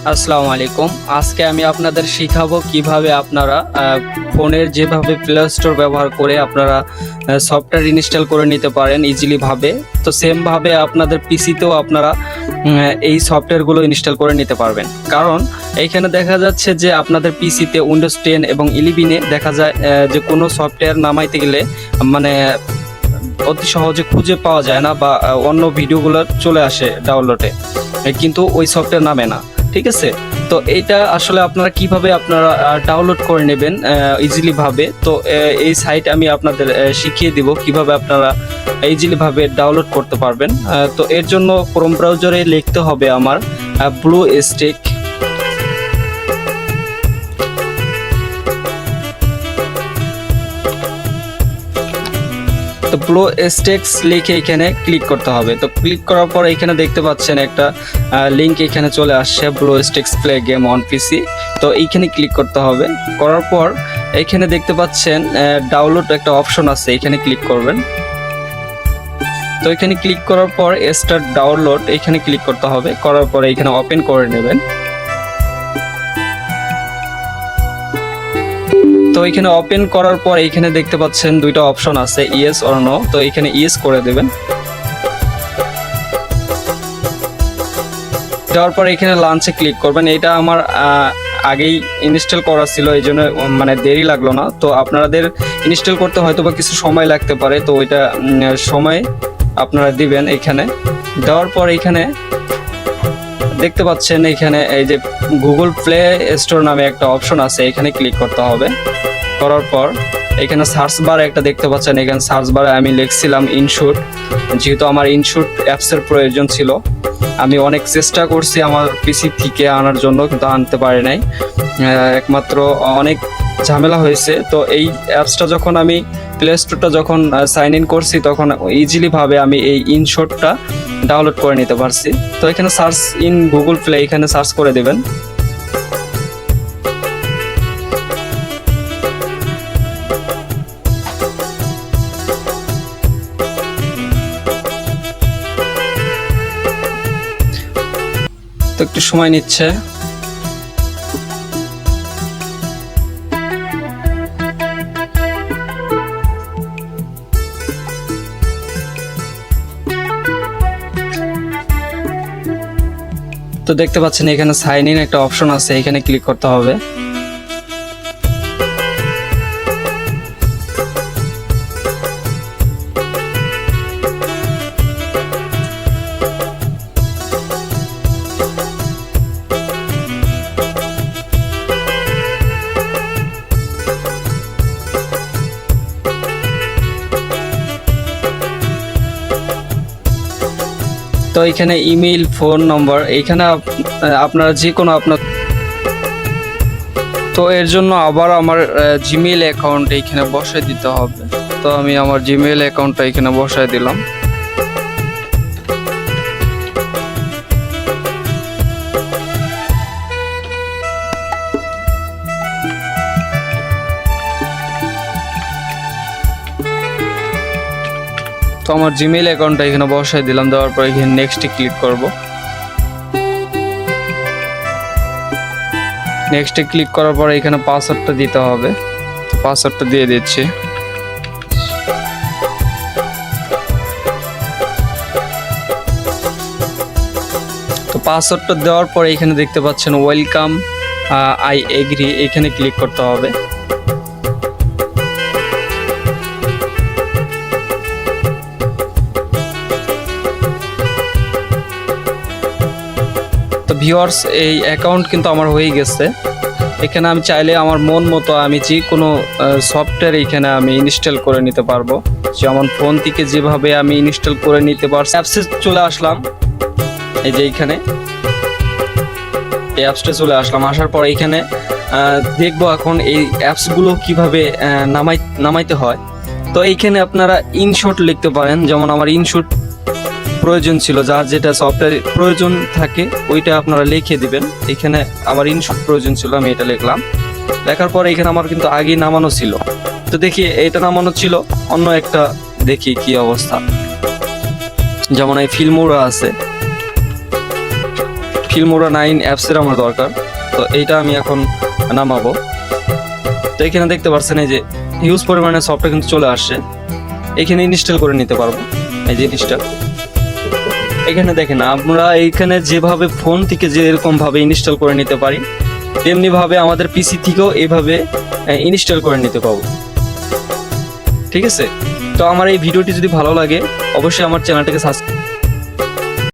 আসসালামু আলাইকুম। আজকে আমি আপনাদের শিখাবো কিভাবে আপনারা ফোনের যেভাবে প্লে স্টোর ব্যবহার করে আপনারা সফটওয়্যার ইনস্টল করে নিতে পারেন ইজিলি ভাবে। তো সেম ভাবে আপনাদের পিসিতেও আপনারা এই সফটওয়্যারগুলো ইনস্টল করে নিতে পারবেন। কারণ এইখানে দেখা যাচ্ছে যে আপনাদের পিসিতে উইন্ডোজ 10 এবং 11-এ দেখা যায় যে কোনো সফটওয়্যার নামাইতে গেলে মানে অতি সহজে খুঁজে পাওয়া যায় না, বা অন্য ভিডিওগুলো চলে আসে ডাউনলোডে, কিন্তু ওই সফটওয়্যার নামে না। ঠিক আছে, তো এইটা আসলে আপনারা কিভাবে আপনারা ডাউনলোড করে নেবেন ইজিলি ভাবে। তো এই সাইট আমি আপনাদের শিখিয়ে দিব কিভাবে আপনারা ইজিলি ভাবে ডাউনলোড করতে পারবেন। তো এর জন্য ক্রোম ব্রাউজারে লিখতে হবে আমার ব্লু স্টেক। তো ব্লু স্টেক্স লিখে এখানে ক্লিক করতে হবে। তো ক্লিক করার পর এখানে দেখতে পাচ্ছেন একটা লিঙ্ক এখানে চলে আসছে, BlueStacks play game on PC. তো এইখানে ক্লিক করতে হবে। করার পর এখানে দেখতে পাচ্ছেন ডাউনলোড একটা অপশন আছে, এখানে ক্লিক করবেন। তো এখানে ক্লিক করার পর স্টার্ট ডাউনলোড এখানে ক্লিক করতে হবে। করার পরে এখানে ওপেন করে নেবেন। তো এখানে ওপেন করার পর এখানে দেখতে পাচ্ছেন দুইটা অপশন আছে, ইয়েস অর নো। তো এখানে ইয়েস করে দেবেন। দেওয়ার পর এখানে লাঞ্চে ক্লিক করবেন। এটা আমার আগেই ইনস্টল করা ছিল, এই জন্য মানে দেরি লাগলো না। তো আপনাদের ইনস্টল করতে হয়তো বা কিছু সময় লাগতে পারে, তো ওইটা সময় আপনারা দিবেন। এখানে দেওয়ার পর এখানে দেখতে পাচ্ছেন এখানে এই যে গুগল প্লে স্টোর নামে একটা অপশন আছে, এখানে ক্লিক করতে হবে। করার পর এখানে সার্চ বারে একটা দেখতে পাচ্ছেন, এখানে সার্চ বারে আমি লিখছিলাম ইনশুট। যেহেতু আমার ইনশুট অ্যাপসের প্রয়োজন ছিল, আমি অনেক চেষ্টা করছি আমার পিসি থেকে আনার জন্য, কিন্তু আনতে পারি নাই। একমাত্র অনেক ঝামেলা হয়েছে। তো এই অ্যাপসটা যখন আমি প্লে স্টোরটা যখন সাইন ইন করছি, তখন ইজিলি ভাবে আমি এই ইনশুটটা ডাউনলোড করে নিতে পারছি। তো এখানে সার্চ ইন গুগল প্লে এখানে সার্চ করে দেবেন। তো একটু সময় নিচ্ছে। তো দেখতে পাচ্ছেন এখানে সাইন ইন একটা অপশন আছে, এখানে ক্লিক করতে হবে। তো এখানে ইমেইল, ফোন নম্বর, এখানে আপনারা যে কোনো আপনার। তো এর জন্য আবার আমার জিমেইল অ্যাকাউন্ট এখানে বসায় দিতে হবে। তো আমি আমার জিমেইল অ্যাকাউন্টটা এখানে বসায় দিলাম। তো আমার জিমেইল অ্যাকাউন্টটা এখানে বসায় দিলাম। দেওয়ার পর এখানে নেক্সটে ক্লিক করব। নেক্সটে ক্লিক করার পর এখানে পাসওয়ার্ডটা দিতে হবে। পাসওয়ার্ডটা দিয়ে দিচ্ছি। তো পাসওয়ার্ডটা দেওয়ার পর এখানে দেখতে পাচ্ছেন ওয়েলকাম, আই এগ্রি, এখানে ক্লিক করতে হবে। তো ভিউয়ার্স, এই অ্যাকাউন্ট কিন্তু আমার হয়ে গেছে। এখানে আমি চাইলে আমার মন মতো আমি যে কোনো সফটওয়্যার এখানে আমি ইনস্টল করে নিতে পারবো, যেমন ফোন থেকে যেভাবে আমি ইনস্টল করে নিতে পারছি। অ্যাপসে চলে আসলাম, এই যে এইখানে এই অ্যাপসটা চলে আসলাম। আসার পর এইখানে দেখবো এখন এই অ্যাপসগুলো কিভাবে নামাইতে হয়। তো এইখানে আপনারা ইনশট লিখতে পারেন, যেমন আমার ইনশট প্রয়োজন ছিল, যার যেটা সফটওয়্যার প্রয়োজন থাকে ওইটা আপনারা লিখে দিবেন। এখানে আমার ইনশুট প্রয়োজন ছিল, আমি এটা লিখলাম। লেখার পর এখানে আমার কিন্তু আগেই নামানো ছিল। তো দেখি এটা নামানো ছিল, অন্য একটা দেখি কি অবস্থা। যেমন এই ফিল্মোরা আছে, ফিল্মোরা 9 অ্যাপসের আমার দরকার। তো এইটা আমি এখন নামাবো। তো এখানে দেখতে পাচ্ছেন এই যে হিউজ পরিমাণে সফটওয়্যার কিন্তু চলে আসছে, এখানে ইনস্টল করে নিতে পারবো এই জিনিসটা। এখানে দেখেন আমরা এইখানে যেভাবে ফোন থেকে যেরকম ভাবে ইনস্টল করে নিতে পারি, তেমনি ভাবে আমাদের পিসি থেকেও এইভাবে ইনস্টল করে নিতে পারবো। ঠিক আছে, তো আমার এই ভিডিওটি যদি ভালো লাগে অবশ্যই আমার চ্যানেলটাকে সাবস্ক্রাইব